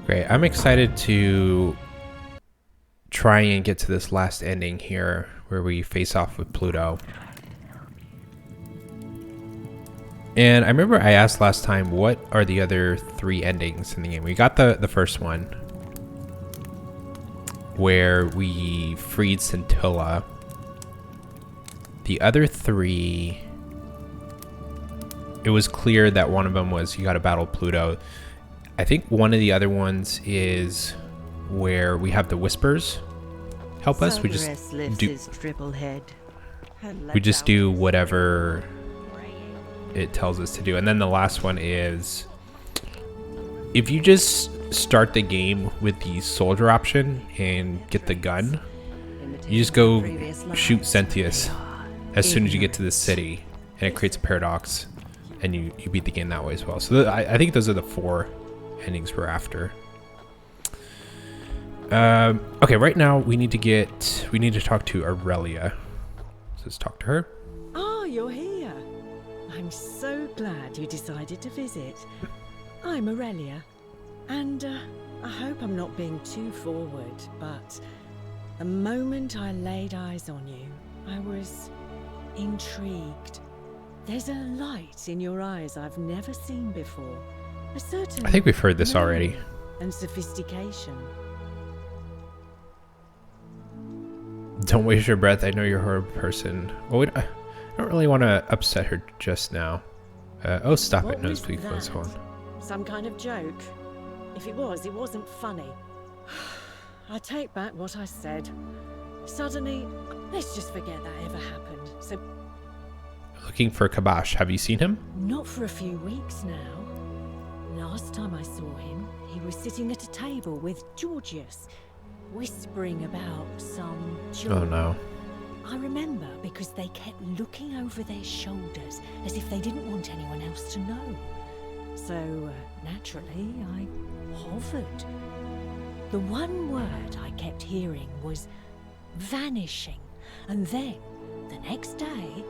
Great. I'm excited to try and get to this last ending here where we face off with Pluto. And I remember I asked last time, what are the other 3 endings in the game? We got the first one where we freed Scintilla. The other 3, it was clear that one of them was you got to battle Pluto. I think one of the other ones is where we have the Whispers help us. We just do whatever it tells us to do. And then the last one is if you just start the game with the soldier option and get the gun, you just go shoot Sentius as soon as you get to the city, and it creates a paradox, and you beat the game that way as well. So I think those are the 4 endings we're after. Okay, right now we need to talk to Aurelia. So let's talk to her. Oh, you're here. I'm so glad you decided to visit. I'm Aurelia, and I hope I'm not being too forward, but the moment I laid eyes on you, I was intrigued. There's a light in your eyes I've never seen before. A certain I think we've heard this already. And sophistication. Don't waste your breath. I know you're a horrible person. Well, I don't really want to upset her just now. Oh, stop it. No, please, hold on. Some kind of joke? If it was, it wasn't funny. I take back what I said. Suddenly, let's just forget that ever happened. So, looking for Kabash. Have you seen him? not for a few weeks now. Last time I saw him, he was sitting at a table with Georgius, whispering about some job. Oh no. I remember because they kept looking over their shoulders as if they didn't want anyone else to know. So, naturally, I hovered. The one word I kept hearing was vanishing. And then, the next day,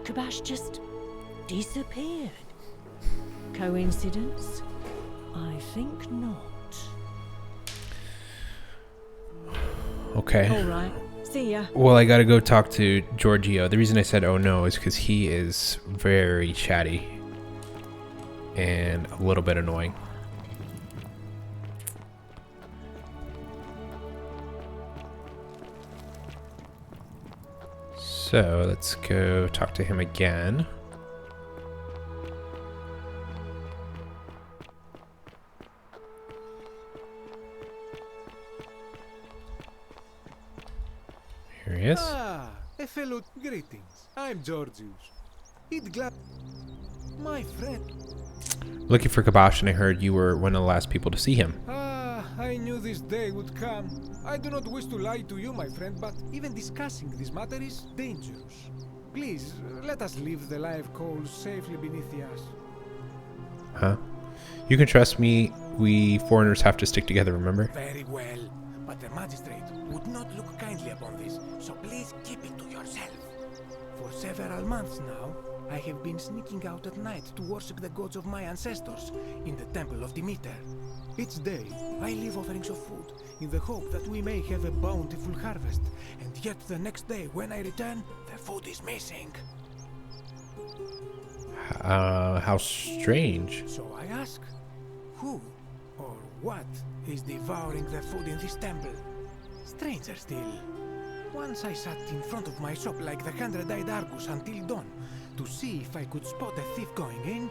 Kabash just disappeared. Coincidence? I think not. Okay. All right. See ya. Well, I gotta go talk to Georgio. The reason I said oh no is because he is very chatty and a little bit annoying. So let's go talk to him again. Here he is. Ah, a fellow greetings. I'm Georgius. It glad my friend. Looking for Kabash, and I heard you were one of the last people to see him. Ah, I knew this day would come. I do not wish to lie to you, my friend, but even discussing this matter is dangerous. Please, let us leave the live coals safely beneath the ash. Huh? You can trust me. We foreigners have to stick together, remember? Very well, but the magistrate would not look kindly upon this, so please keep it to yourself. For several months now, I have been sneaking out at night to worship the gods of my ancestors in the temple of Demeter. Each day, I leave offerings of food in the hope that we may have a bountiful harvest, and yet the next day when I return, the food is missing. How strange. So I ask, who or what is devouring the food in this temple? Stranger still. Once I sat in front of my shop like the 100-eyed Argus until dawn to see if I could spot a thief going in,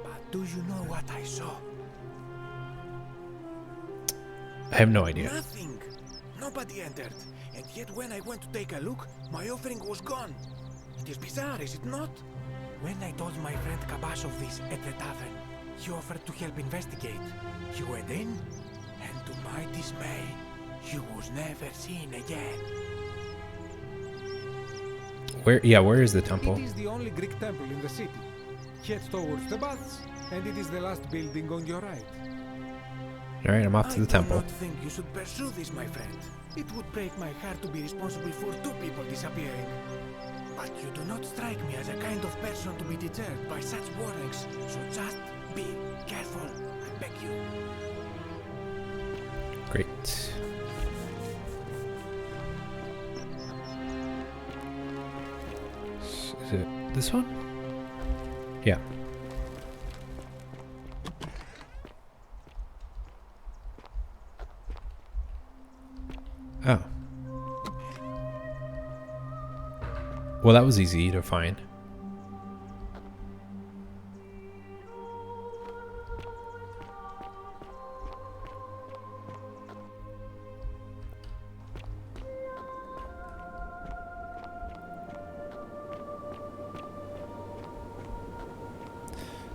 but do you know what I saw? I have no idea. Nothing. Nobody entered, and yet when I went to take a look, my offering was gone. It is bizarre, is it not? When I told my friend Kabash of this at the tavern, he offered to help investigate. He went in, and to my dismay, he was never seen again. Where is the temple? It is the only Greek temple in the city. Head towards the baths, and it is the last building on your right. Alright, I'm off to the temple. I do not think you should pursue this, my friend. It would break my heart to be responsible for 2 people disappearing. But you do not strike me as a kind of person to be deterred by such warnings, so just be careful, I beg you. Great. Is it this one? Yeah. Oh. Well, that was easy to find.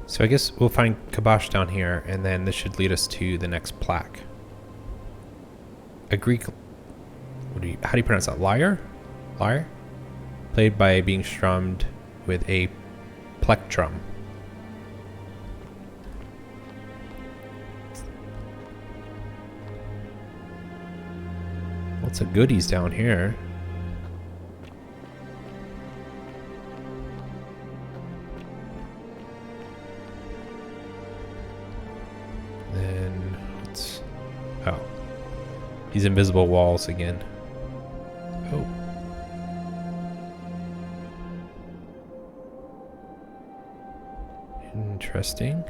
So I guess we'll find Kibosh down here, and then this should lead us to the next plaque. A Greek... how do you pronounce that? Lyre? Lyre? Played by being strummed with a plectrum. Lots of goodies down here. Then let's... oh. These invisible walls again. Oh. Interesting.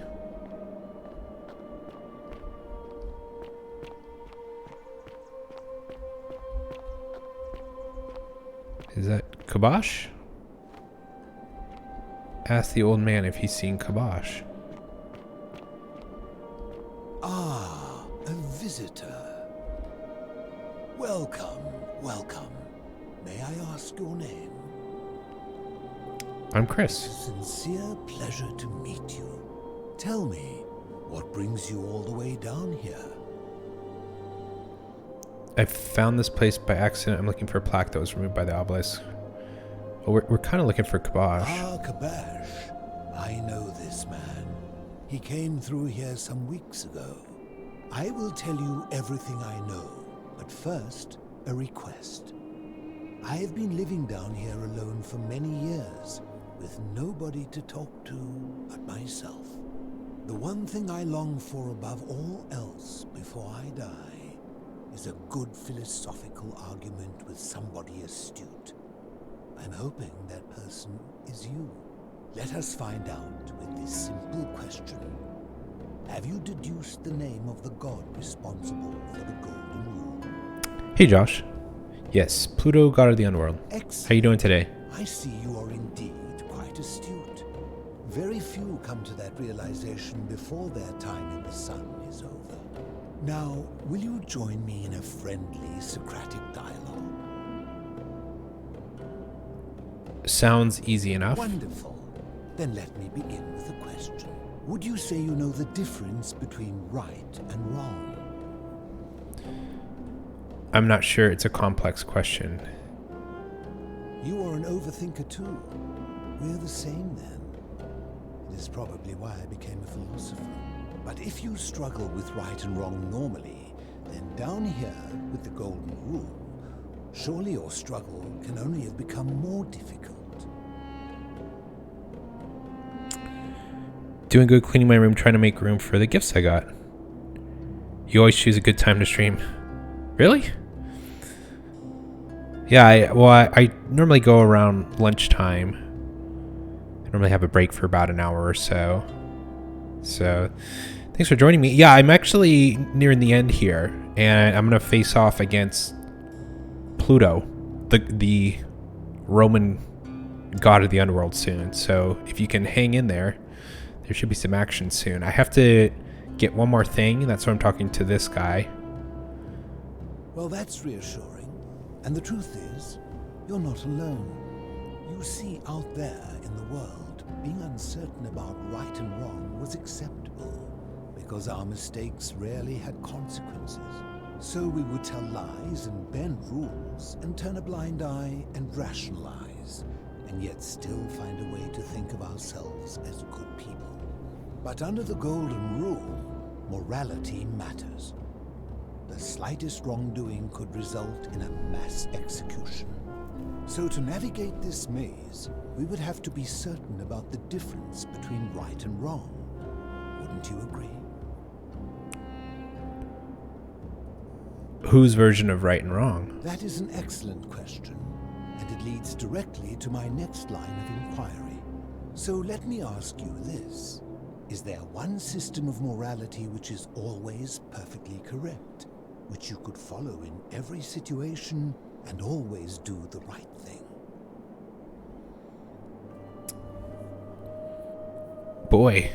Is that Kibosh? Ask the old man if he's seen Kibosh. Ah, a visitor. Welcome, welcome. May I ask your name? I'm Chris. Sincere pleasure to meet you. Tell me, what brings you all the way down here? I found this place by accident. I'm looking for a plaque that was removed by the obelisk. Well, we're kind of looking for Kibosh. Ah, Kibosh. I know this man. He came through here some weeks ago. I will tell you everything I know, but first, a request. I have been living down here alone for many years, with nobody to talk to but myself. The one thing I long for above all else before I die is a good philosophical argument with somebody astute. I'm hoping that person is you. Let us find out with this simple question. Have you deduced the name of the god responsible for the golden rule? Hey, Josh. Yes, Pluto, god of the underworld. Excellent. How you doing today? I see you are indeed quite astute. Very few come to that realization before their time in the sun is over. Now, will you join me in a friendly Socratic dialogue? Sounds easy enough. Wonderful. Then let me begin with a question. Would you say you know the difference between right and wrong? I'm not sure. It's a complex question. You are an overthinker too. We're the same then. It is probably why I became a philosopher. But if you struggle with right and wrong normally, then down here with the golden rule, surely your struggle can only have become more difficult. Doing good, cleaning my room, trying to make room for the gifts I got. You always choose a good time to stream. Really? Yeah, I normally go around lunchtime. I normally have a break for about an hour or so. So, thanks for joining me. Yeah, I'm actually nearing the end here, and I'm gonna face off against Pluto, the Roman god of the underworld soon. So, if you can hang in there, there should be some action soon. I have to get one more thing. That's why I'm talking to this guy. Well, that's reassuring. And the truth is, you're not alone. You see, out there in the world, being uncertain about right and wrong was acceptable, because our mistakes rarely had consequences. So we would tell lies and bend rules and turn a blind eye and rationalize, and yet still find a way to think of ourselves as good people. But under the golden rule, morality matters. The slightest wrongdoing could result in a mass execution. So to navigate this maze, we would have to be certain about the difference between right and wrong. Wouldn't you agree? whose version of right and wrong? That is an excellent question, and it leads directly to my next line of inquiry. So let me ask you this. Is there one system of morality which is always perfectly correct, which you could follow in every situation and always do the right thing? Boy.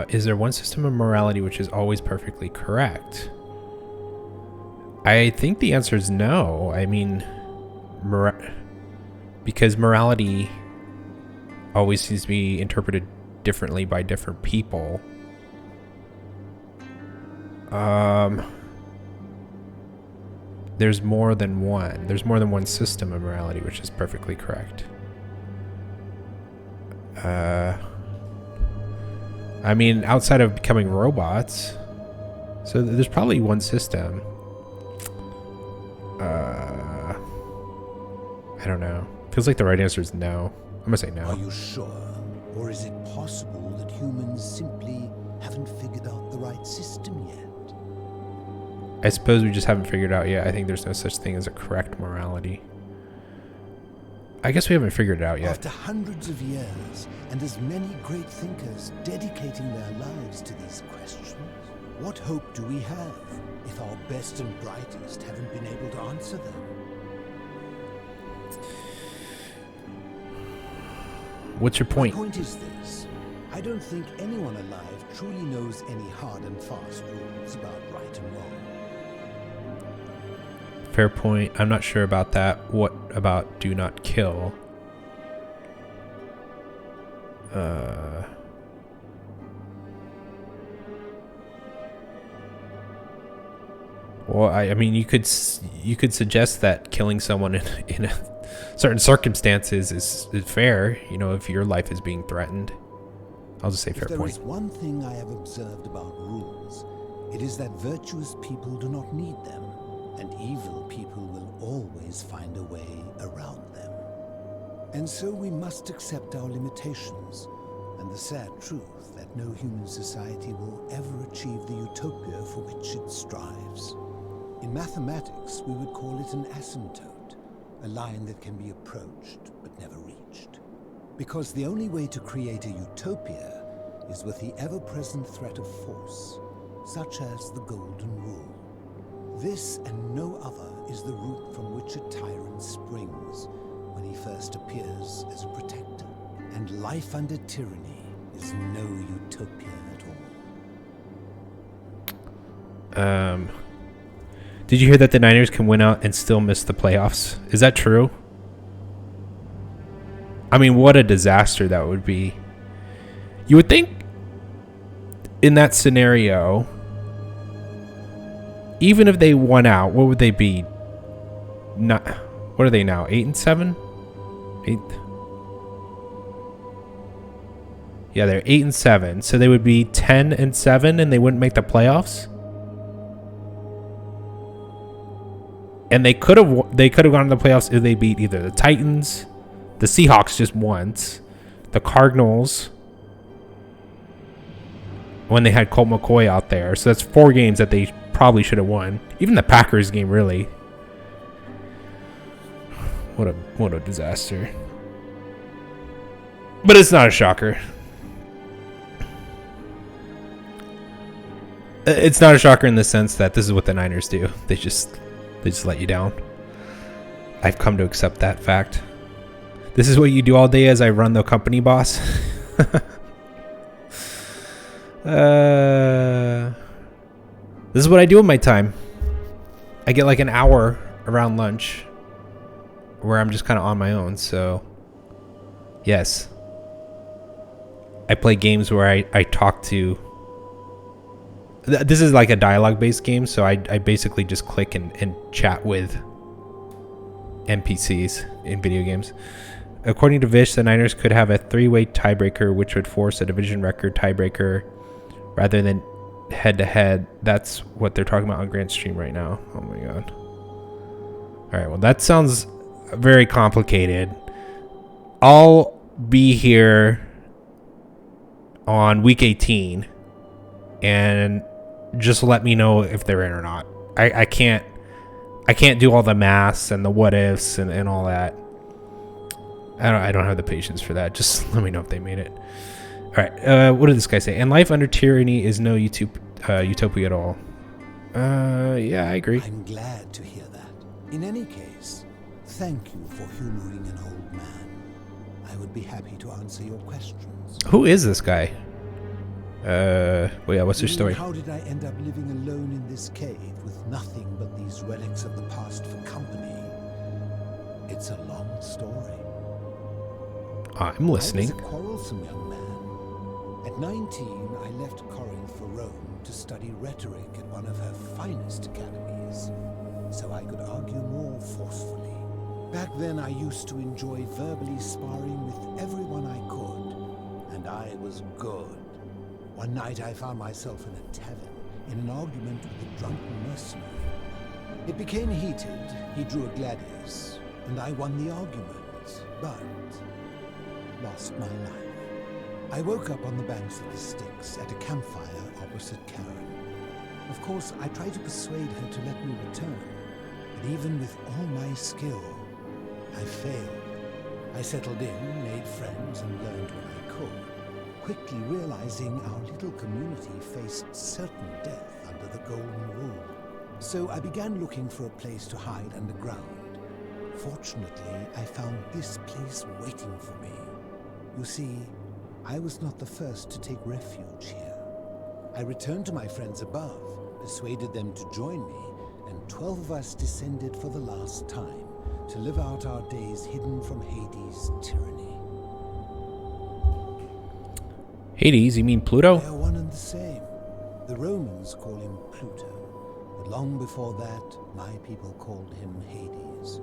Is there one system of morality which is always perfectly correct? I think the answer is no. I mean, because morality always seems to be interpreted differently by different people. There's more than one. There's more than one system of morality which is perfectly correct. I mean, outside of becoming robots, so there's probably one system. I don't know. Feels like the right answer is no. I'm gonna say no. Are you sure? Or is it possible that humans simply haven't figured out the right system yet? I suppose we just haven't figured out yet. I think there's no such thing as a correct morality. I guess we haven't figured it out yet. After hundreds of years, and as many great thinkers dedicating their lives to these questions, what hope do we have if our best and brightest haven't been able to answer them? What's your point? My point is this. I don't think anyone alive truly knows any hard and fast rules about right and wrong. Fair point. I'm not sure about that. What about do not kill? Well, I mean, you could suggest that killing someone in a certain circumstances is fair. You know, if your life is being threatened. I'll just say fair point. If there is one thing I have observed about rules, it is that virtuous people do not need them, and evil people will always find a way around them. And so we must accept our limitations, and the sad truth that no human society will ever achieve the utopia for which it strives. In mathematics, we would call it an asymptote, a line that can be approached but never reached. Because the only way to create a utopia is with the ever-present threat of force, such as the Golden Rule. This and no other is the root from which a tyrant springs when he first appears as a protector. And life under tyranny is no utopia at all. Did you hear that the Niners can win out and still miss the playoffs? Is that true? I mean, what a disaster that would be. You would think in that scenario, even if they won out, what would they be? Not. What are they now? 8-7? 8. Yeah, they're 8-7. So they would be 10-7, and they wouldn't make the playoffs. And they could have gone to the playoffs if they beat either the Titans, the Seahawks just once, the Cardinals, when they had Colt McCoy out there. So that's 4 games that they probably should have won. Even the Packers game, really. What a disaster. But it's not a shocker. It's not a shocker in the sense that this is what the Niners do. They just let you down. I've come to accept that fact. This is what you do all day as I run the company, boss. This is what I do with my time. I get like an hour around lunch where I'm just kind of on my own. So, yes. I play games where I talk to... This is like a dialogue-based game, so I basically just click and chat with NPCs in video games. According to Vish, the Niners could have a 3-way tiebreaker, which would force a division record tiebreaker rather than head-to-head. That's what they're talking about on Grant's stream right now. Oh my god. All right, well, that sounds very complicated. I'll be here on week 18, and just let me know if they're in or not. I can't do all the maths and the what ifs and all that. I don't have the patience for that. Just let me know if they made it. All right. What did this guy say? And life under tyranny is no utopia at all. Yeah, I agree. I'm glad to hear that. In any case, thank you for humoring an old man. I would be happy to answer your questions. Who is this guy? Well, yeah, what's your story? How did I end up living alone in this cave with nothing but these relics of the past for company? It's a long story. I'm listening. I was a quarrelsome young man. At 19, I left Corinth for Rome to study rhetoric at one of her finest academies, so I could argue more forcefully. Back then, I used to enjoy verbally sparring with everyone I could, and I was good. One night, I found myself in a tavern, in an argument with a drunken mercenary. It became heated. He drew a gladius, and I won the argument, but lost my life. I woke up on the banks of the Styx at a campfire opposite Karen. Of course, I tried to persuade her to let me return, but even with all my skill, I failed. I settled in, made friends, and learned what I could, quickly realizing our little community faced certain death under the Golden Rule. So I began looking for a place to hide underground. Fortunately, I found this place waiting for me. You see, I was not the first to take refuge here. I returned to my friends above, persuaded them to join me, and 12 of us descended for the last time to live out our days hidden from Hades' tyranny. Hades, you mean Pluto? They are one and the same. The Romans call him Pluto, but long before that, my people called him Hades.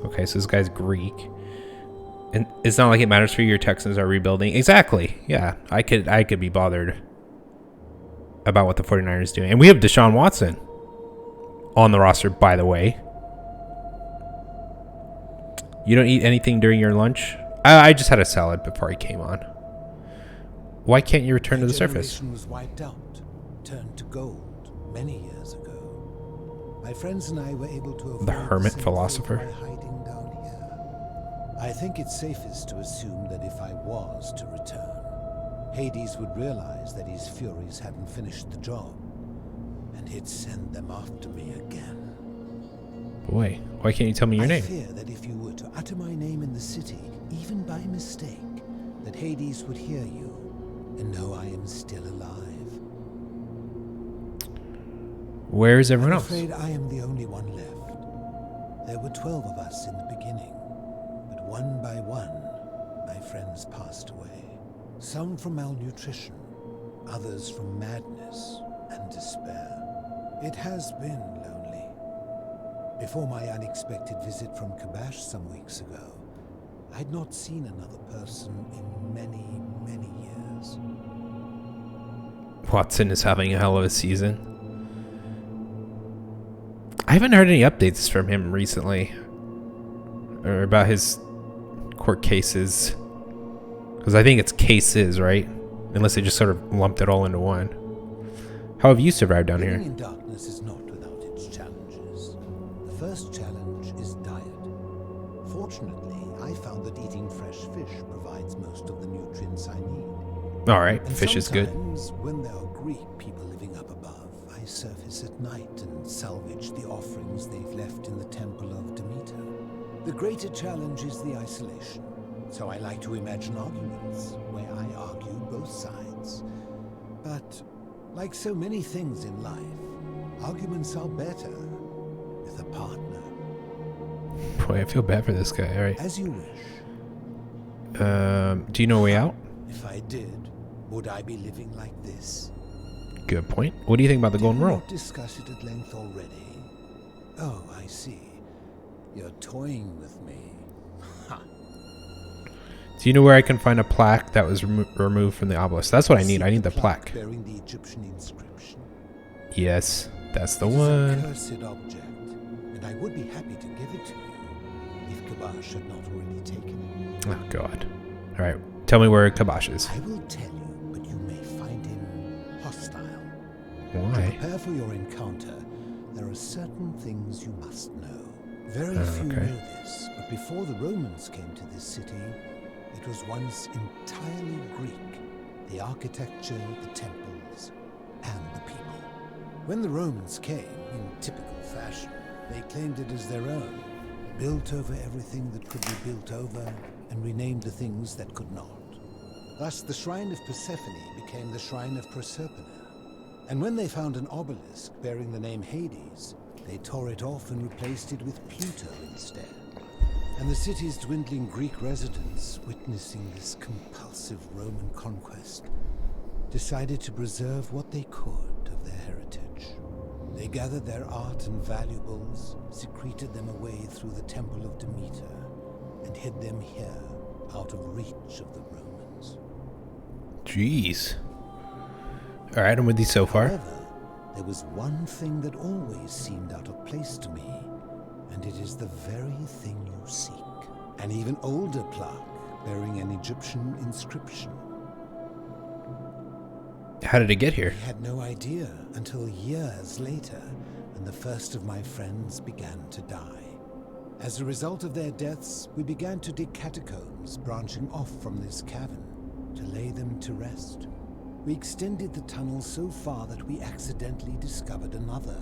Okay, so this guy's Greek. And it's not like it matters for you, your Texans are rebuilding. Exactly. Yeah, I could be bothered about what the 49ers doing. And we have Deshaun Watson on the roster, by the way. You don't eat anything during your lunch? I just had a salad before I came on. Why can't you return to the surface? My generation was wiped out, turned to gold many years ago. My friends and I were able to avoid The hermit same philosopher. fate by hiding down here. I think it's safest to assume that if I was to return, Hades would realize that his furies hadn't finished the job, and he'd send them after me again. Boy, why can't you tell me your I name? fear that if you were to utter my name in the city, even by mistake, that Hades would hear you and know I am still alive. Where is everyone I'm else? afraid I am the only one left. There were 12 of us in the beginning, but one by one, my friends passed away. Some from malnutrition, others from madness and despair. It has been lonely. Before my unexpected visit from Kabash some weeks ago, I'd not seen another person in many, many years. Watson is having a hell of a season. I haven't heard any updates from him recently. Or about his court cases. Because I think it's cases, right? Unless they just sort of lumped it all into one. How have you survived down here? Living in darkness is not without its challenges. The first challenge is diet. Fortunately, I found that eating fresh fish provides most of the nutrients I need. Alright, And fish is good. sometimes, when there are Greek people living up above, I surface at night and salvage the offerings they've left in the temple of Demeter. The greater challenge is the isolation, so I like to imagine arguments where I argue both sides. But, like so many things in life, arguments are better with a partner. Boy, I feel bad for this guy. Alright. As you wish. Do you know a way out? If I did, would I be living like this? Good point. What do you think about the Golden Did we Rule? not discuss it at length already? Oh, I see. You're toying with me. Ha! Do you know where I can find a plaque that was removed from the obelisk? That's what I need. I need the plaque. Bearing the Egyptian inscription. Yes, that's the It is a one. cursed object, and I would be happy to give it to you if Kabash had not already taken it. Oh, God. Alright, tell me where Kabash is. I will tell you, but you may find him hostile. To Why? prepare for your encounter, there are certain things you must know. Very few okay. know this, but before the Romans came to this city, it was once entirely Greek. The architecture, the temples, and the people. When the Romans came, in typical fashion, they claimed it as their own, built over everything that could be built over, and renamed the things that could not. Thus, the shrine of Persephone became the shrine of Proserpina. And when they found an obelisk bearing the name Hades, they tore it off and replaced it with Pluto instead. And the city's dwindling Greek residents, witnessing this compulsive Roman conquest, decided to preserve what they could of their heritage. They gathered their art and valuables, secreted them away through the Temple of Demeter, and hid them here, out of reach of the Romans. Jeez. Alright, I'm with you so far. However, there was one thing that always seemed out of place to me, and it is the very thing you seek. An even older plaque bearing an Egyptian inscription. How did it get here? I had no idea until years later, when the first of my friends began to die. As a result of their deaths, we began to dig catacombs branching off from this cavern to lay them to rest. We extended the tunnel so far that we accidentally discovered another,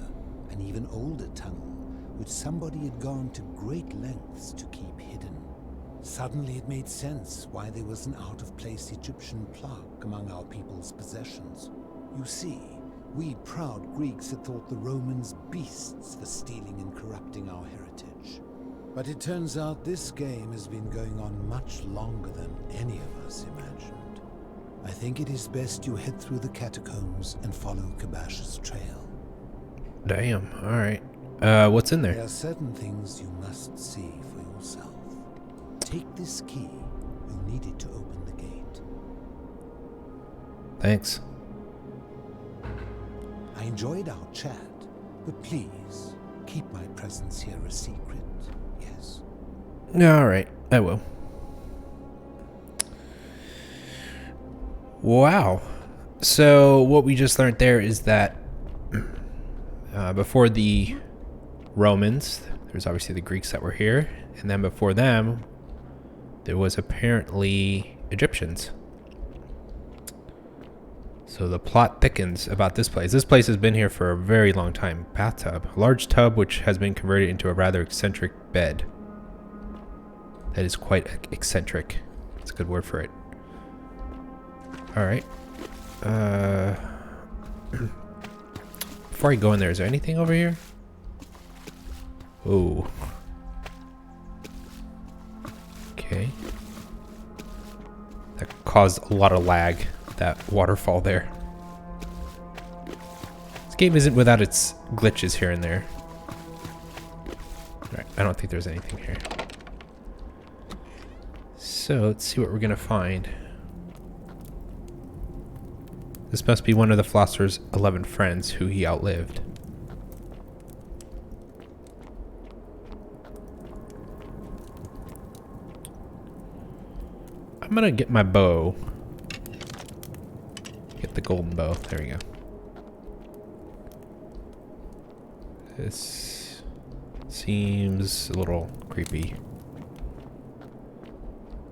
an even older tunnel, which somebody had gone to great lengths to keep hidden. Suddenly it made sense why there was an out-of-place Egyptian plaque among our people's possessions. You see, we proud Greeks had thought the Romans beasts for stealing and corrupting our heritage. But it turns out this game has been going on much longer than any of us imagined. I think it is best you head through the catacombs and follow Kabash's trail. Damn, alright. What's in There there? are certain things you must see for yourself. Take this key. You'll need it to open the gate. Thanks. I enjoyed our chat, but please, keep my presence here a secret, yes? Alright, I will. Wow. So what we just learned there is that before the Romans, there's obviously the Greeks that were here, and then before them, there was apparently Egyptians. So the plot thickens about this place. This place has been here for a very long time. Bathtub. A large tub which has been converted into a rather eccentric bed. That is quite eccentric. That's a good word for it. Alright. Before I go in there, is there anything over here? Oh. Okay. That caused a lot of lag, that waterfall there. This game isn't without its glitches here and there. Alright, I don't think there's anything here. So, let's see what we're gonna find. This must be one of the philosopher's 11 friends who he outlived. I'm gonna get my bow. Get the golden bow. There we go. This seems a little creepy.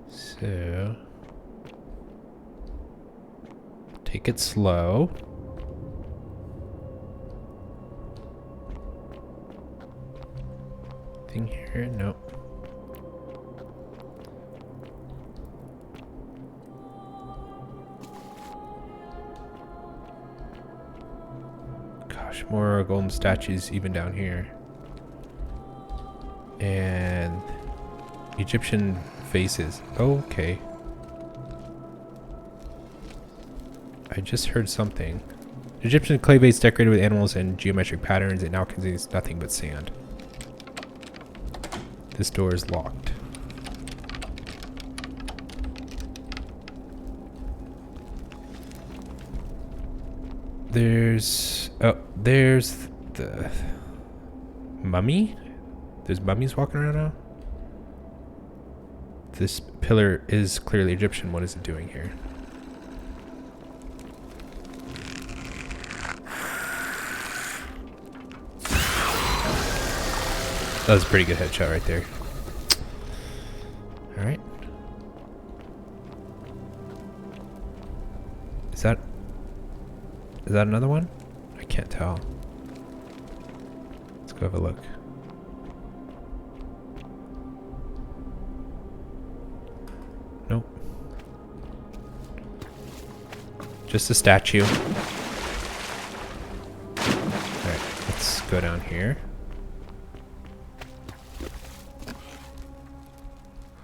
So... take it slow. Thing here? Nope. Gosh, more golden statues even down here. And Egyptian faces. Okay. I just heard something. Egyptian clay vase decorated with animals and geometric patterns. It now contains nothing but sand. This door is locked. There's the mummy. There's mummies walking around now. This pillar is clearly Egyptian. What is it doing here? That was a pretty good headshot right there. Alright. Is that another one? I can't tell. Let's go have a look. Nope. Just a statue. Alright, let's go down here.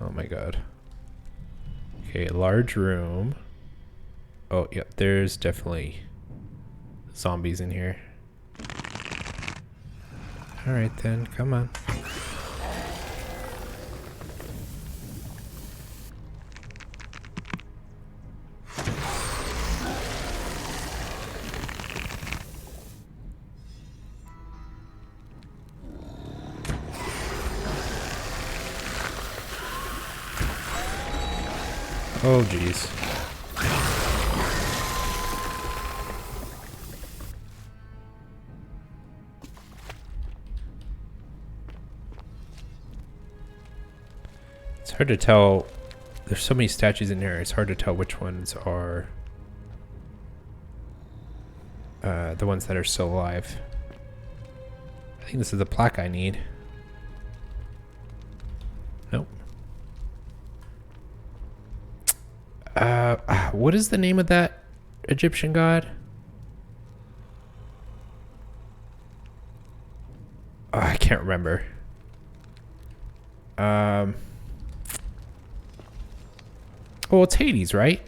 Oh my god. Okay, large room. Oh, yep, there's definitely zombies in here. Alright then, come on. Oh, jeez. It's hard to tell. There's so many statues in here. It's hard to tell which ones are the ones that are still alive. I think this is the plaque I need. Nope. What is the name of that Egyptian god? Oh, I can't remember. Well, it's Hades, right?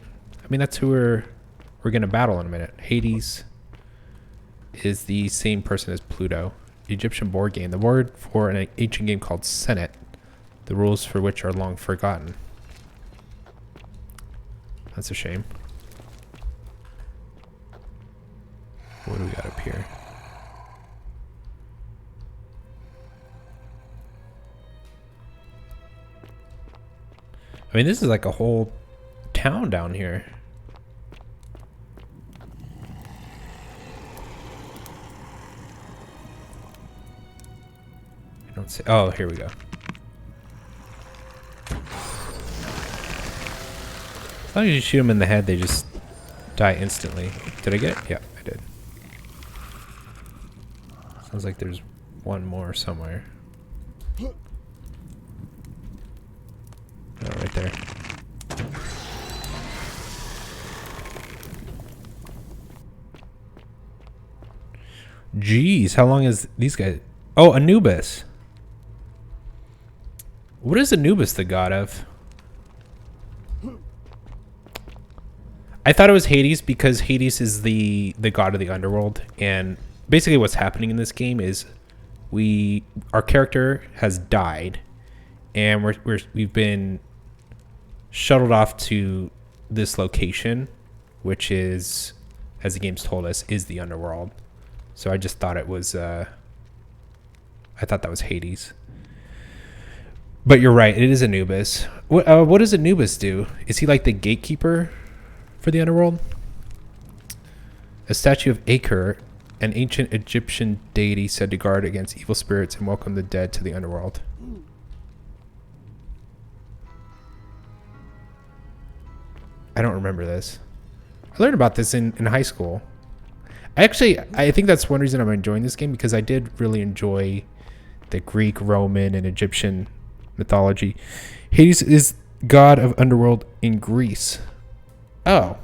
I mean, that's who we're gonna battle in a minute. Hades is the same person as Pluto. The Egyptian board game. The word for an ancient game called Senet, the rules for which are long forgotten. That's a shame. What do we got up here? I mean, this is like a whole town down here. I don't see. Oh, here we go. As long as you shoot them in the head, they just die instantly. Did I get it? Yeah, I did. Sounds like there's one more somewhere. Oh, right there. Jeez, how long is these guys? Oh, Anubis. What is Anubis the god of? I thought it was Hades because Hades is the god of the underworld, and basically what's happening in this game is our character has died, and we've been shuttled off to this location, which is, as the game's told us, is the underworld. So I just thought it was I thought that was Hades. But you're right, it is Anubis. What does Anubis do? Is he like the gatekeeper for the underworld? A statue of Aker, an ancient Egyptian deity said to guard against evil spirits and welcome the dead to the underworld. I don't remember this. I learned about this in high school. I think that's one reason I'm enjoying this game, because I did really enjoy the Greek, Roman, and Egyptian mythology. Hades is god of underworld in Greece. Oh.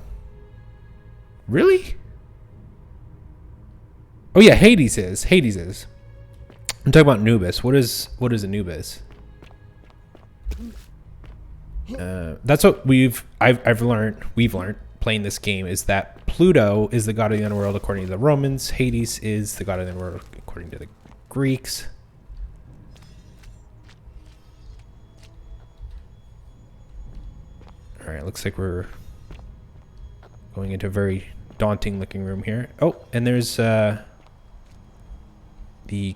Really? Oh yeah, Hades is. I'm talking about Anubis. What is Anubis? That's what we've learned playing this game, is that Pluto is the god of the underworld according to the Romans. Hades is the god of the underworld according to the Greeks. All right, looks like we're going into a very daunting looking room here. Oh, and there's the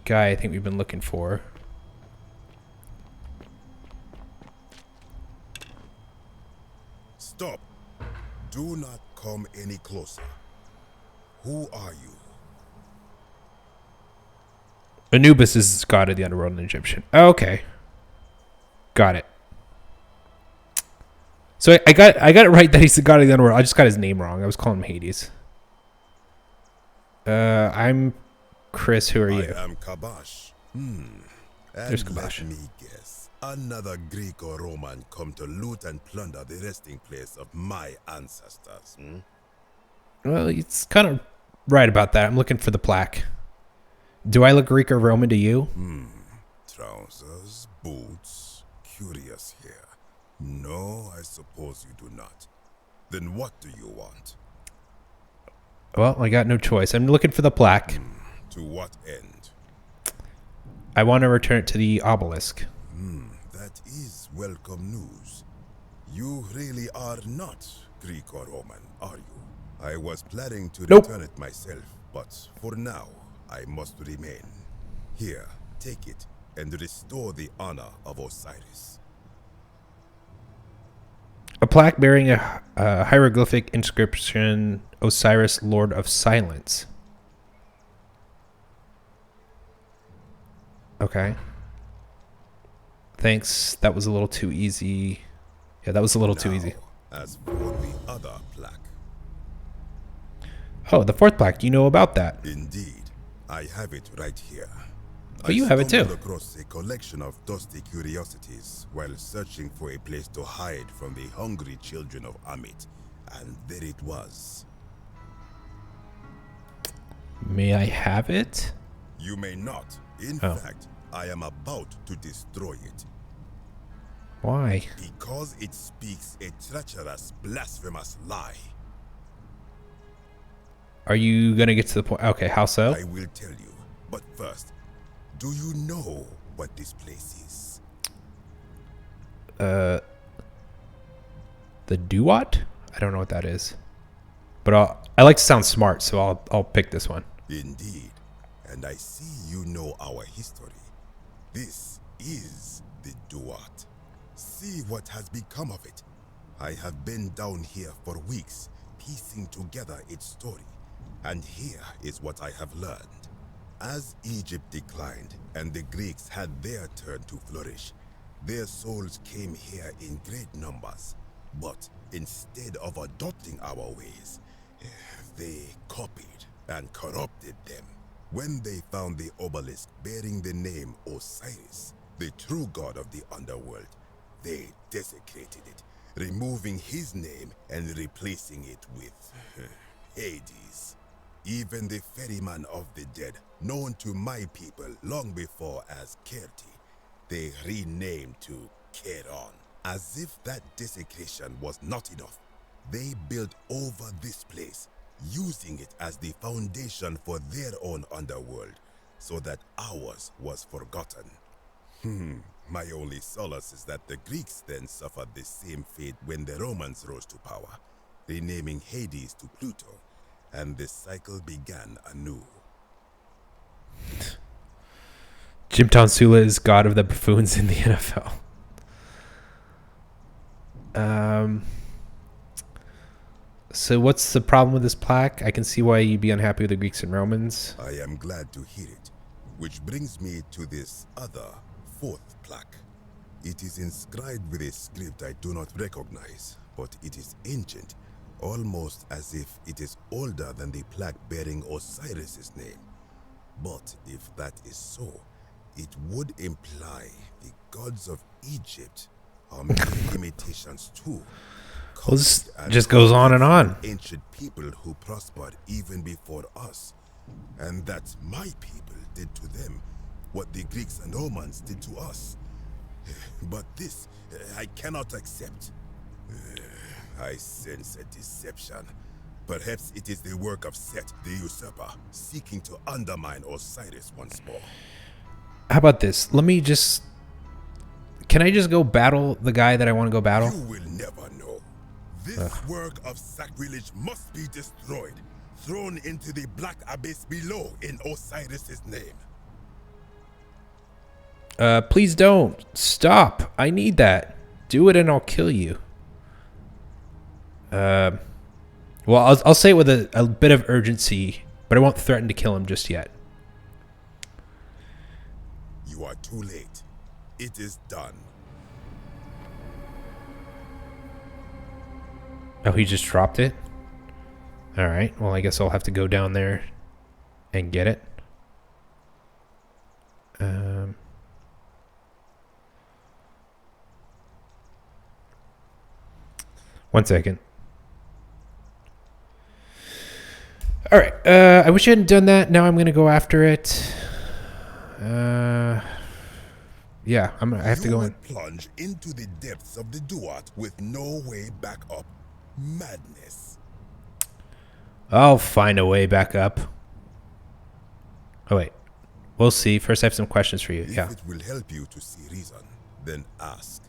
guy I think we've been looking for. Stop. Do not come any closer. Who are you? Anubis is god of the underworld in Egyptian. Okay. Got it. So I got it right that he's the god of the underworld. I just got his name wrong. I was calling him Hades. I'm Chris. Who are you? I am Kabash. There's And Kabash. let me guess. Another Greek or Roman come to loot and plunder the resting place of my ancestors. Well, it's kind of right about that. I'm looking for the plaque. Do I look Greek or Roman to you? Trousers, boots, curious here. No, I suppose you do not. Then what do you want? Well, I got no choice. I'm looking for the plaque. To what end? I want to return it to the obelisk. That is welcome news. You really are not Greek or Roman, are you? I was planning to Nope. return it myself, but for now, I must remain. Here, take it and restore the honor of Osiris. A plaque bearing a hieroglyphic inscription, Osiris, Lord of Silence. Okay. Thanks. That was a little too easy. Yeah, that was a little too easy. As for the other plaque, Oh, the fourth plaque. Do you know about that? indeed, I have it right here. Oh, you have it too. I stumbled across a collection of dusty curiosities while searching for a place to hide from the hungry children of Amit, and there it was. May I have it? You may not. In Oh. fact, I am about to destroy it. Why? Because it speaks a treacherous, blasphemous lie. Are you going to get to the point? Okay, how so? I will tell you. But first, do you know what this place is? The Duat? I don't know what that is. But I like to sound smart, so I'll pick this one. Indeed. And I see you know our history. This is the Duat. See what has become of it. I have been down here for weeks, piecing together its story. And here is what I have learned. As Egypt declined and the Greeks had their turn to flourish, their souls came here in great numbers. But instead of adopting our ways, they copied and corrupted them. When they found the obelisk bearing the name Osiris, the true god of the underworld, they desecrated it, removing his name and replacing it with Hades. Even the ferryman of the dead, known to my people long before as Kerti, they renamed to Keron. As if that desecration was not enough, they built over this place, using it as the foundation for their own underworld, so that ours was forgotten. My only solace is that the Greeks then suffered the same fate when the Romans rose to power, renaming Hades to Pluto, and the cycle began anew. Jim Tonsula is god of the buffoons in the NFL. So what's the problem with this plaque? I can see why you'd be unhappy with the Greeks and Romans. I am glad to hear it, which brings me to this other, fourth plaque. It is inscribed with a script I do not recognize, but it is ancient, almost as if it is older than the plaque bearing Osiris's name. But if that is so, it would imply the gods of Egypt are mere imitations too. Well, this just goes on and on. Ancient people who prospered even before us, and that my people did to them what the Greeks and Romans did to us. But this I cannot accept. I sense a deception. Perhaps it is the work of Set, the usurper, seeking to undermine Osiris once more. How about this? Let me just... Can I just go battle the guy that I want to go battle? You will never know. This work of sacrilege must be destroyed, thrown into the black abyss below in Osiris's name. Please don't. Stop. I need that. Do it and I'll kill you. Well, I'll say it with a bit of urgency, but I won't threaten to kill him just yet. You are too late. It is done. Oh, he just dropped it? Alright, well, I guess I'll have to go down there and get it. One second. Alright, I wish I hadn't done that. Now I'm going to go after it. Yeah, I have to go in. Plunge into the depths of the Duat with no way back up. Madness. I'll find a way back up. Oh, wait. We'll see. First, I have some questions for you. If Yeah. it will help you to see reason, then ask.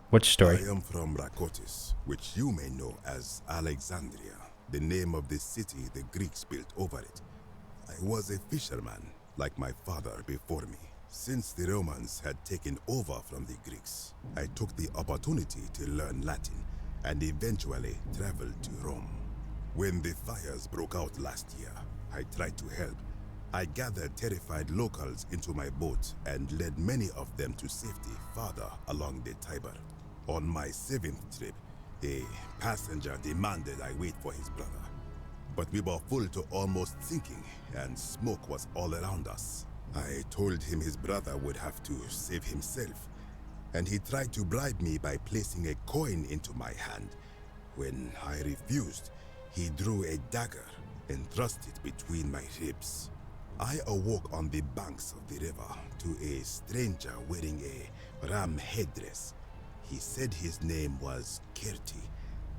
Which story? I am from Rakotis, which you may know as Alexandria, the name of the city the Greeks built over it. I was a fisherman, like my father before me. Since the Romans had taken over from the Greeks, I took the opportunity to learn Latin and eventually traveled to Rome. When the fires broke out last year, I tried to help. I gathered terrified locals into my boat and led many of them to safety farther along the Tiber. On my 7th trip, a passenger demanded I wait for his brother. But we were full to almost sinking, and smoke was all around us. I told him his brother would have to save himself, and he tried to bribe me by placing a coin into my hand. When I refused, he drew a dagger and thrust it between my ribs. I awoke on the banks of the river to a stranger wearing a ram headdress. He said his name was Kirti,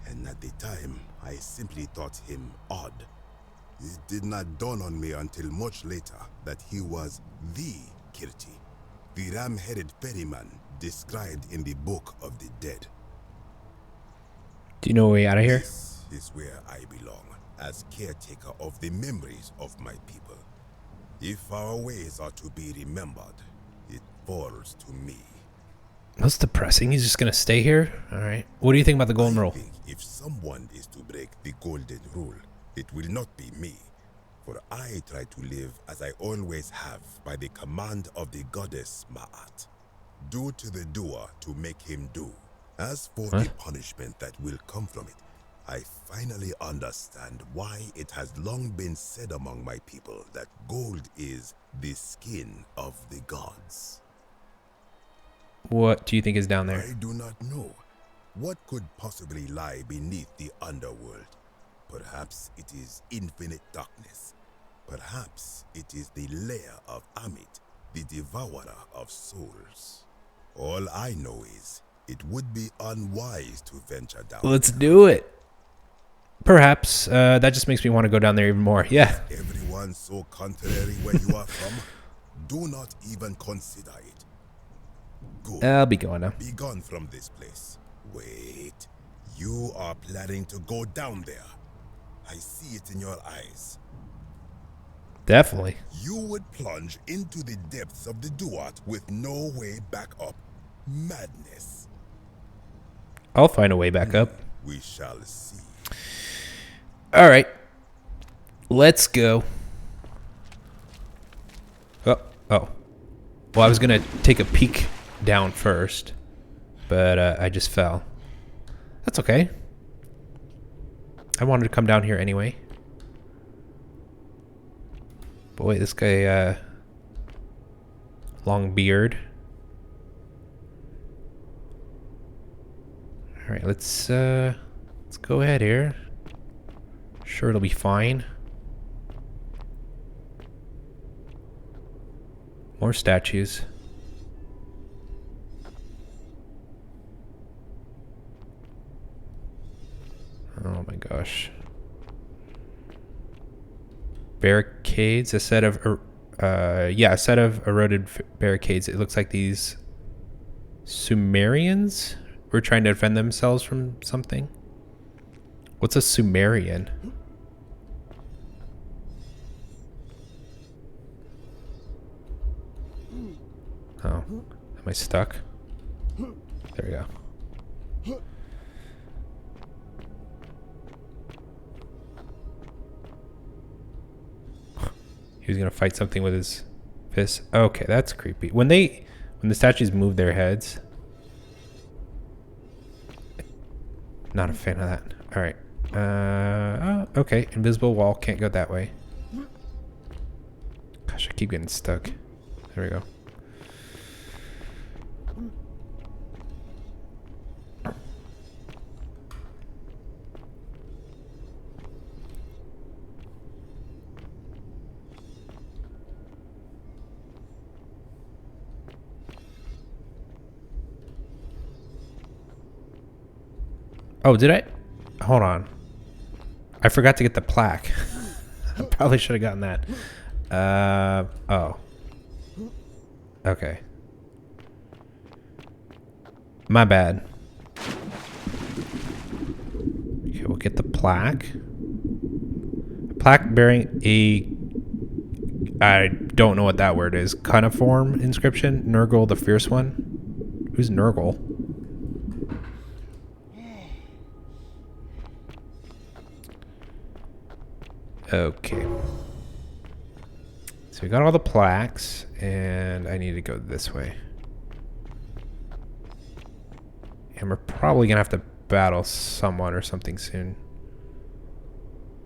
and at the time, I simply thought him odd. It did not dawn on me until much later that he was the Kirti, the ram-headed ferryman described in the Book of the Dead. Do you know a way out of here? This is where I belong, as caretaker of the memories of my people. If our ways are to be remembered, it falls to me. That's depressing. He's just going to stay here? Alright. What do you think about the golden I rule? think if someone is to break the golden rule, it will not be me. For I try to live as I always have by the command of the goddess Ma'at. Do to the doer to make him do. As for the punishment that will come from it, I finally understand why it has long been said among my people that gold is the skin of the gods. What do you think is down there? I do not know. What could possibly lie beneath the underworld? Perhaps it is infinite darkness. Perhaps it is the lair of Amit, the devourer of souls. All I know is it would be unwise to venture down. Let's do it. Perhaps. That just makes me want to go down there even more. Yeah. Everyone so contrary where you are from. Do not even consider it. Go. I'll be going now. Be gone from this place. Wait. You are planning to go down there. I see it in your eyes. Definitely. You would plunge into the depths of the Duat with no way back up. Madness. I'll find a way back up. We shall see. All right. Let's go. Oh. Well, I was going to take a peek down first, but I just fell. That's okay. I wanted to come down here anyway. Boy, this guy, long beard. All right, let's go ahead here. Sure, it'll be fine. More statues. Oh my gosh. Barricades, a set of eroded barricades. It looks like these Sumerians were trying to defend themselves from something. What's a Sumerian? Oh, am I stuck? There we go. He was gonna fight something with his Piss. Okay, that's creepy. When the statues move their heads. Not a fan of that. All right. Oh, okay. Invisible wall. Can't go that way. Gosh, I keep getting stuck. There we go. Oh, did I? Hold on. I forgot to get the plaque. I probably should have gotten that. Oh. Okay. My bad. Okay, we'll get the plaque. A plaque bearing a... I don't know what that word is. Cuneiform inscription. Nurgle the Fierce One. Who's Nurgle? Okay. So we got all the plaques, and I need to go this way. And we're probably going to have to battle someone or something soon.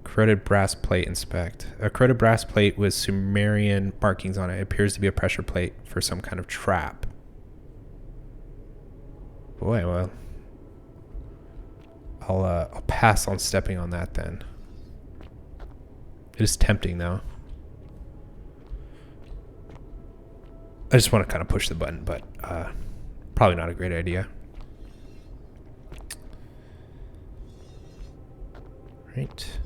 Corroded brass plate inspect. A corroded brass plate with Sumerian markings on it. It appears to be a pressure plate for some kind of trap. Boy, well. I'll pass on stepping on that then. It is tempting, though. I just want to kind of push the button, but probably not a great idea. Right.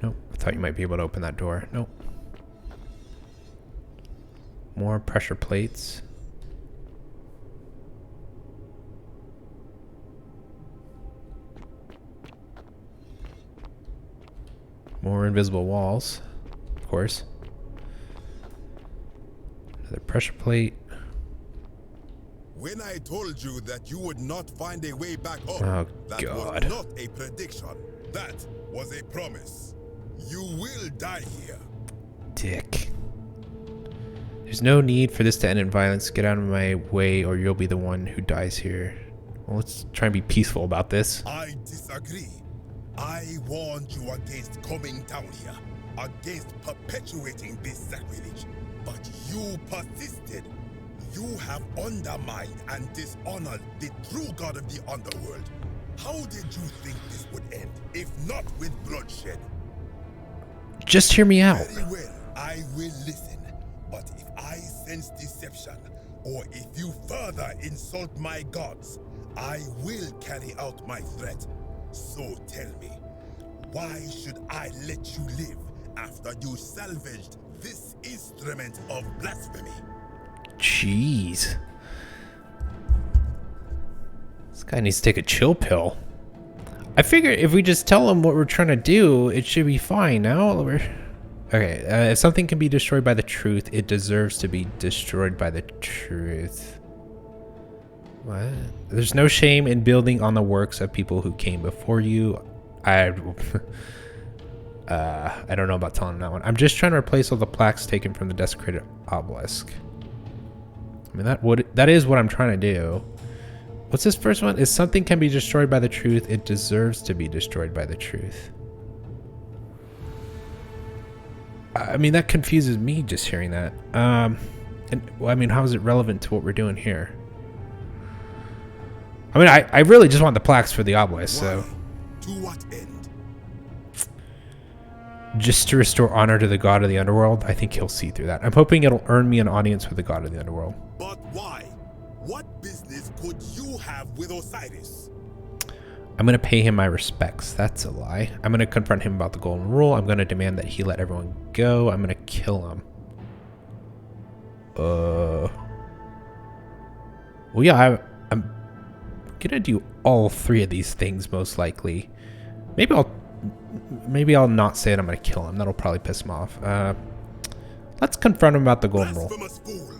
Nope. I thought you might be able to open that door. Nope. More pressure plates. More invisible walls, of course. Another pressure plate. When I told you that you would not find a way back up, Oh, that God. was not a prediction. That was a promise. You will die here. Dick. There's no need for this to end in violence. Get out of my way or you'll be the one who dies here. Well, let's try and be peaceful about this. I disagree. I warned you against coming down here, against perpetuating this sacrilege, but you persisted. You have undermined and dishonored the true god of the underworld. How did you think this would end, if not with bloodshed? Just hear me out. Very well, I will listen. But if I sense deception, or if you further insult my gods, I will carry out my threat. So tell me, why should I let you live after you salvaged this instrument of blasphemy? Jeez. This guy needs to take a chill pill. I figure if we just tell him what we're trying to do, it should be fine. Now we're... Okay, if something can be destroyed by the truth, it deserves to be destroyed by the truth. What? There's no shame in building on the works of people who came before you. I don't know about telling that one. I'm just trying to replace all the plaques taken from the desecrated obelisk. I mean, that is what I'm trying to do. What's this first one? If something can be destroyed by the truth, it deserves to be destroyed by the truth. I mean, that confuses me just hearing that. And well, I mean, how is it relevant to what we're doing here? I mean, I really just want the plaques for the obelisk, so. To what end? Just to restore honor to the god of the underworld. I think he'll see through that. I'm hoping it'll earn me an audience with the god of the underworld. But why? What business could you have with Osiris? I'm going to pay him my respects. That's a lie. I'm going to confront him about the golden rule. I'm going to demand that he let everyone go. I'm going to kill him. Well, yeah, I'm going to do all three of these things most likely. Maybe I'll not say it. I'm going to kill him. That'll probably piss him off. Let's confront him about the golden rule. Blasphemous fool!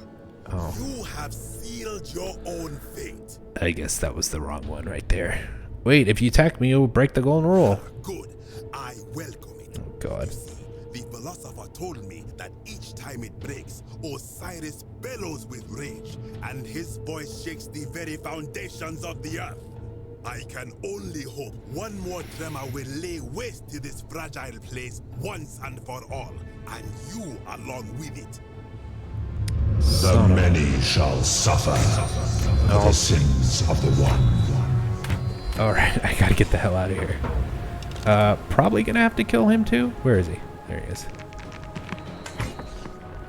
Oh. You have sealed your own fate. I guess that was the wrong one right there. Wait, if you attack me, you'll break the golden rule. Good. I welcome it. Oh, God. The philosopher told me that each time it breaks, Osiris bellows with rage, and his voice shakes the very foundations of the earth. I can only hope one more tremor will lay waste to this fragile place once and for all, and you along with it. The many shall suffer for the sins of the one. Alright, I gotta get the hell out of here. Probably gonna have to kill him too. Where is he? There he is.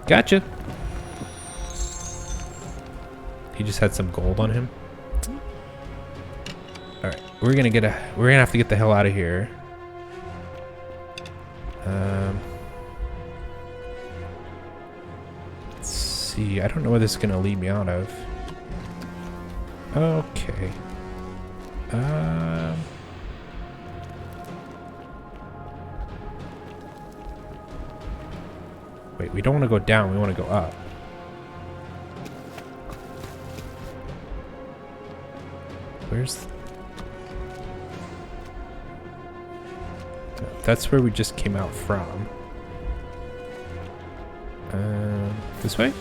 Gotcha. He just had some gold on him. Alright, we're gonna have to get the hell out of here. Let's see. I don't know where this is gonna lead me out of. Okay. Wait, we don't want to go down, we want to go up. Where's... No, that's where we just came out from. This way?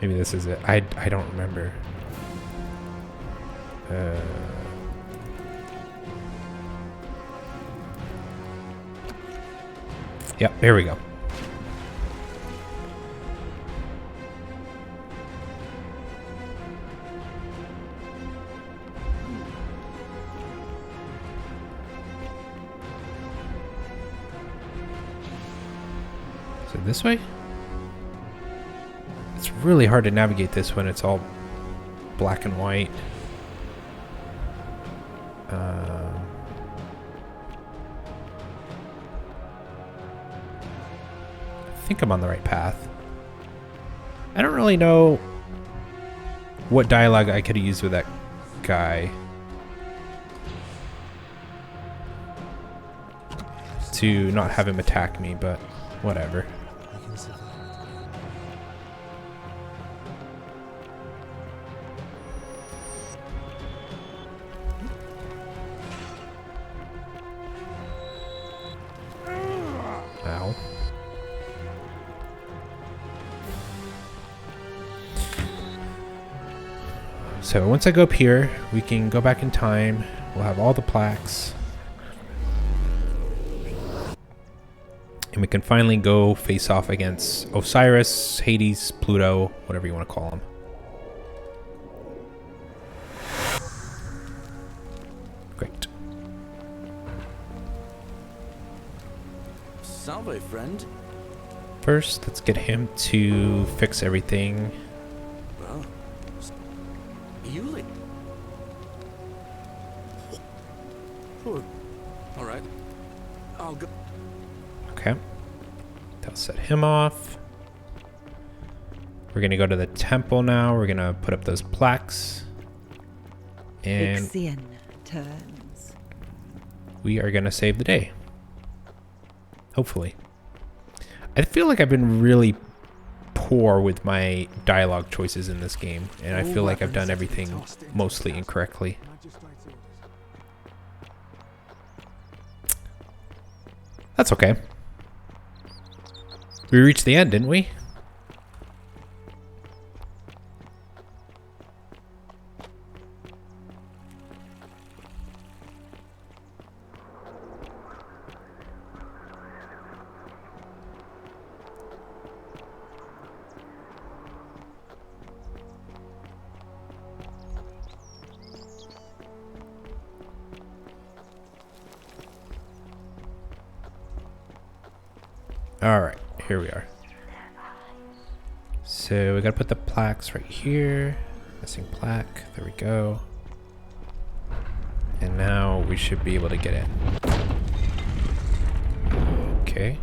Maybe this is it. I don't remember. Yep, there we go. So this way? It's really hard to navigate this when it's all black and white. I think I'm on the right path. I don't really know what dialogue I could have used with that guy to not have him attack me, but whatever. Ow. So once I go up here, we can go back in time. We'll have all the plaques. And we can finally go face off against Osiris, Hades, Pluto, whatever you want to call them. Great. Salve, friend. First, let's get him to fix everything. Well, Yuli. All right. I'll go. Okay. That'll set him off. We're going to go to the temple now. We're going to put up those plaques. And Ixion turns. we are going to save the day. Hopefully. I feel like I've been really poor with my dialogue choices in this game, and I feel like I've done everything mostly incorrectly. That's okay. We reached the end, didn't we? Alright, here we are. So we gotta put the plaques right here. Missing plaque, there we go. And now we should be able to get in. Okay.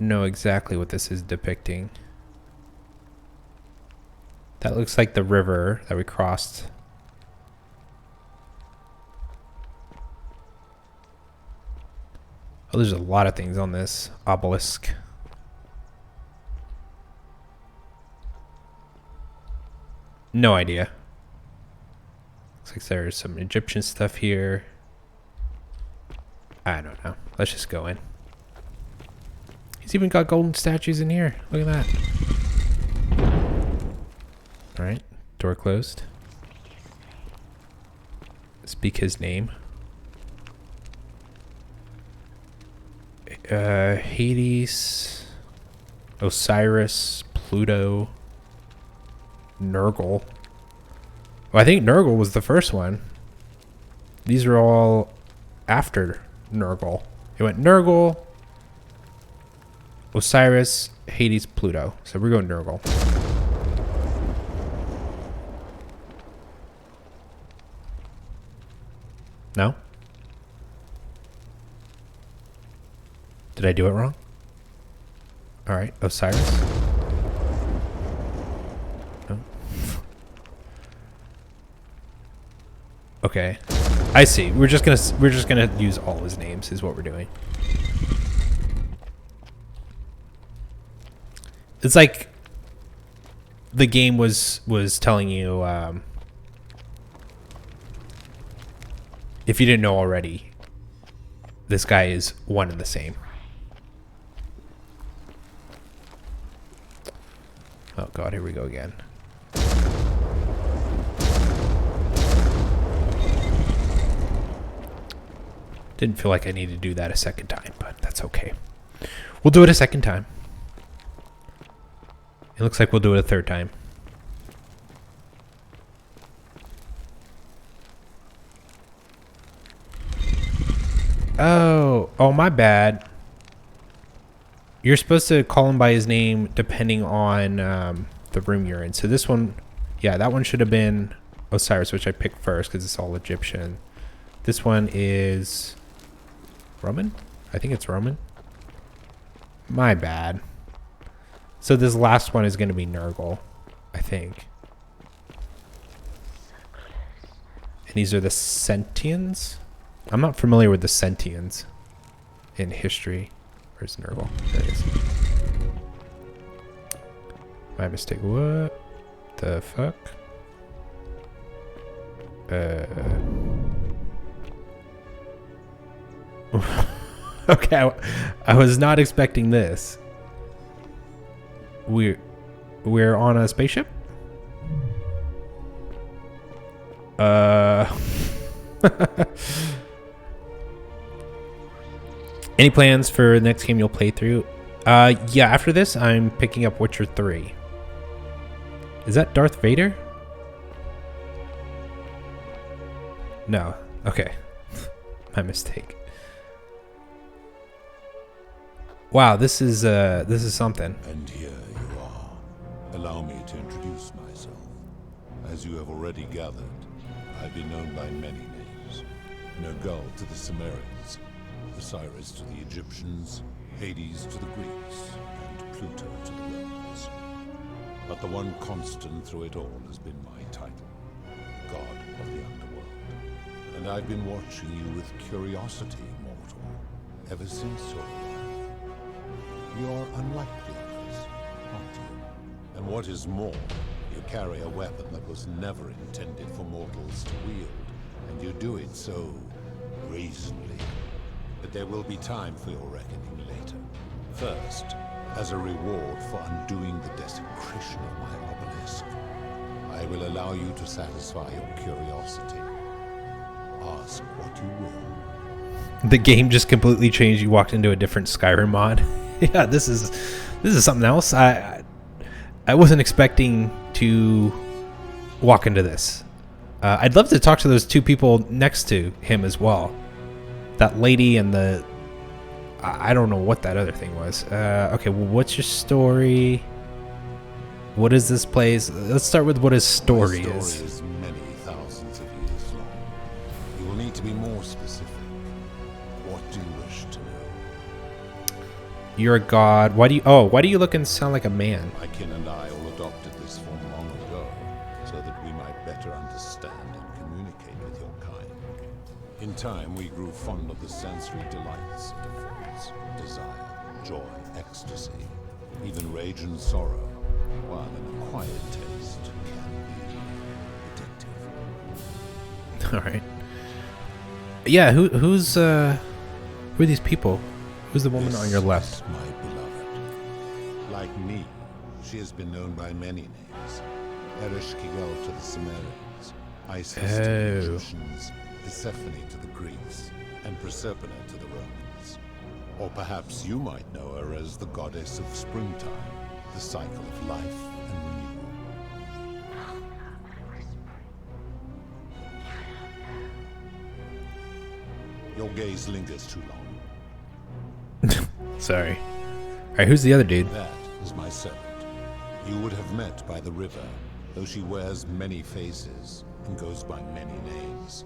know exactly what this is depicting. That looks like the river that we crossed. Oh, there's a lot of things on this obelisk. No idea. Looks like there's some Egyptian stuff here. I don't know. Let's just go in. He's even got golden statues in here. Look at that. Alright. Door closed. Speak his name. Hades. Osiris. Pluto. Nurgle. Well, I think Nurgle was the first one. These are all after Nurgle. It went Nurgle, Osiris, Hades, Pluto. So we're going Nurgle. No? Did I do it wrong? Alright, Osiris. No. Okay. I see. We're just gonna use all his names is what we're doing. It's like the game was telling you if you didn't know already, this guy is one and the same. Oh god, here we go again. Didn't feel like I needed to do that a second time, but that's okay. We'll do it a second time. It looks like we'll do it a third time. Oh, my bad. You're supposed to call him by his name depending on the room you're in. So this one, yeah, that one should have been Osiris, which I picked first because it's all Egyptian. This one is Roman? I think it's Roman. My bad. So this last one is going to be Nurgle, I think. And these are the Sentians? I'm not familiar with the Sentians in history. Where's Nurgle? There it is. My mistake. What the fuck? Okay, I was not expecting this. We're on a spaceship? Any plans for the next game you'll play through? Yeah, after this, I'm picking up Witcher 3. Is that Darth Vader? No. Okay. My mistake. Wow, this is something. And here you are. Allow me to introduce myself. As you have already gathered, I've been known by many names. Nergal to the Sumerians, Osiris to the Egyptians, Hades to the Greeks, and Pluto to the Romans. But the one constant through it all has been my title, God of the Underworld. And I've been watching you with curiosity, mortal, ever since your You're unlike the others, aren't you? And what is more, you carry a weapon that was never intended for mortals to wield, and you do it so gracefully. But there will be time for your reckoning later. First, as a reward for undoing the desecration of my obelisk, I will allow you to satisfy your curiosity. Ask what you will. The game just completely changed. You walked into a different Skyrim mod. Yeah, this is something else. I wasn't expecting to walk into this. I'd love to talk to those two people next to him as well. That lady and the... I don't know what that other thing was. Okay, well, what's your story? What is this place? Let's start with what his story is. My story is many thousands of years long. You will need to be more specific. What do you wish to know? You're a god. Why do you look and sound like a man? My kin and I all adopted this form long ago, so that we might better understand and communicate with your kind. In time, we grew fond of the sensory delights it affords: desire, joy, ecstasy, even rage and sorrow, while an acquired taste can be addictive. All right. Yeah, who are these people? Who's the woman on your left? This is my beloved. Like me, she has been known by many names. Ereshkigal to the Sumerians, Isis to the Egyptians, Persephone to the Greeks, and Proserpina to the Romans. Or perhaps you might know her as the goddess of springtime, the cycle of life and renewal. Your gaze lingers too long. Sorry. All right, who's the other dude? That is my servant. You would have met by the river, though she wears many faces and goes by many names.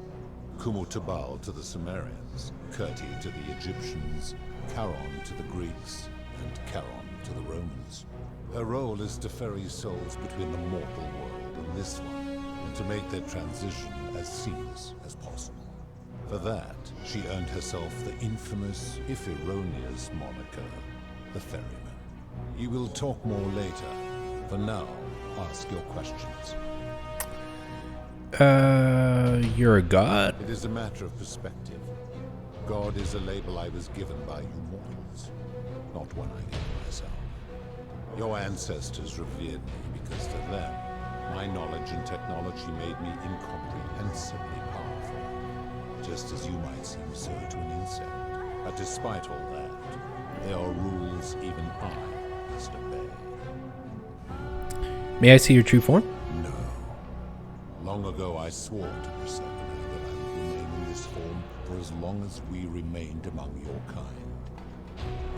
Kumutabal to the Sumerians, Kirti to the Egyptians, Charon to the Greeks, and Charon to the Romans. Her role is to ferry souls between the mortal world and this one, and to make their transition as seamless as possible. For that, she earned herself the infamous, if erroneous, moniker, the Ferryman. You will talk more later. For now, ask your questions. You're a god? It is a matter of perspective. God is a label I was given by you mortals, not one I gave myself. Your ancestors revered me because to them, my knowledge and technology made me incomprehensibly powerful, just as you might seem so to an insect. But despite all that, there are rules even I must obey. May I see your true form? No. Long ago I swore to Persephone that I would remain in this form for as long as we remained among your kind.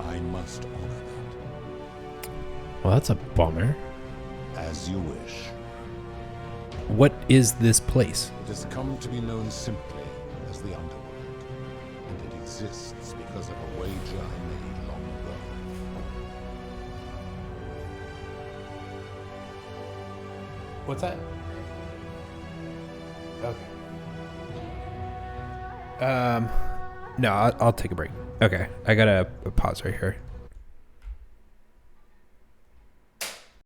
I must honor that. Well, that's a bummer. As you wish. What is this place? It has come to be known simply as the Underworld, and it exists because of a wager I made long ago. What's that? Okay. No, I'll take a break. Okay, I gotta pause right here.